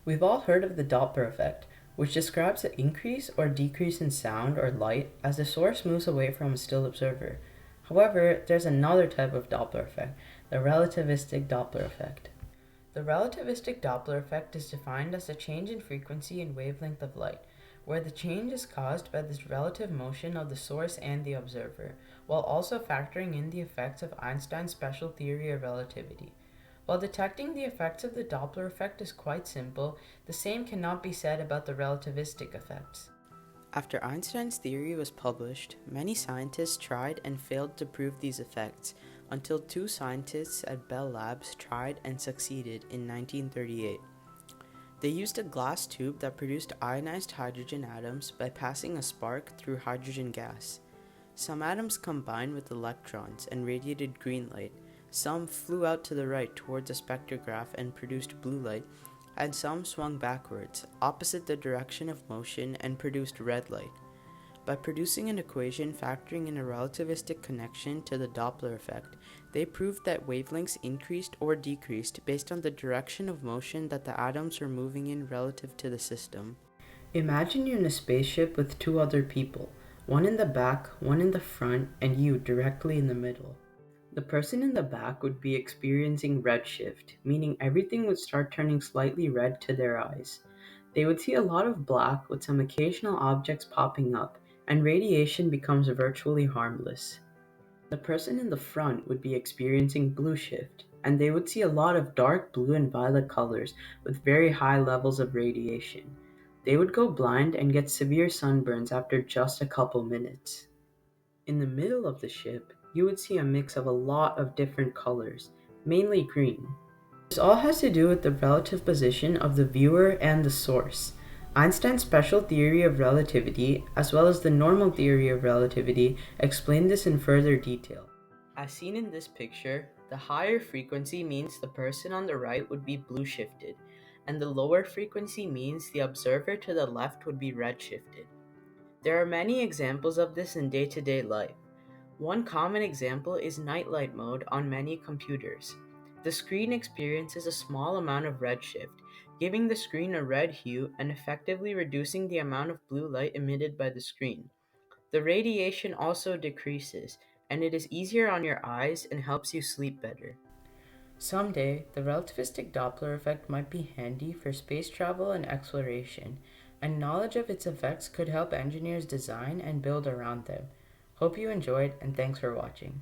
We've all heard of the Doppler effect, which describes the increase or decrease in sound or light as the source moves away from a still observer. However, there's another type of Doppler effect, the relativistic Doppler effect. The relativistic Doppler effect is defined as a change in frequency and wavelength of light, where the change is caused by this relative motion of the source and the observer, while also factoring in the effects of Einstein's special theory of relativity. While detecting the effects of the Doppler effect is quite simple, the same cannot be said about the relativistic effects. After Einstein's theory was published, many scientists tried and failed to prove these effects, until two scientists at Bell Labs tried and succeeded in 1938. They used a glass tube that produced ionized hydrogen atoms by passing a spark through hydrogen gas. Some atoms combined with electrons and radiated green light, some flew out to the right towards a spectrograph and produced blue light, and some swung backwards, opposite the direction of motion, and produced red light. By producing an equation factoring in a relativistic connection to the Doppler effect, they proved that wavelengths increased or decreased based on the direction of motion that the atoms were moving in relative to the system. Imagine you're in a spaceship with two other people, one in the back, one in the front, and you directly in the middle. The person in the back would be experiencing redshift, meaning everything would start turning slightly red to their eyes. They would see a lot of black with some occasional objects popping up, and radiation becomes virtually harmless. The person in the front would be experiencing blue shift, and they would see a lot of dark blue and violet colors with very high levels of radiation. They would go blind and get severe sunburns after just a couple minutes. In the middle of the ship, you would see a mix of a lot of different colors, mainly green. This all has to do with the relative position of the viewer and the source. Einstein's special theory of relativity, as well as the normal theory of relativity, explain this in further detail. As seen in this picture, the higher frequency means the person on the right would be blue shifted, and the lower frequency means the observer to the left would be red shifted. There are many examples of this in day-to-day life. One common example is nightlight mode on many computers. The screen experiences a small amount of redshift, giving the screen a red hue and effectively reducing the amount of blue light emitted by the screen. The radiation also decreases, and it is easier on your eyes and helps you sleep better. Someday, the relativistic Doppler effect might be handy for space travel and exploration, and knowledge of its effects could help engineers design and build around them. Hope you enjoyed, and thanks for watching.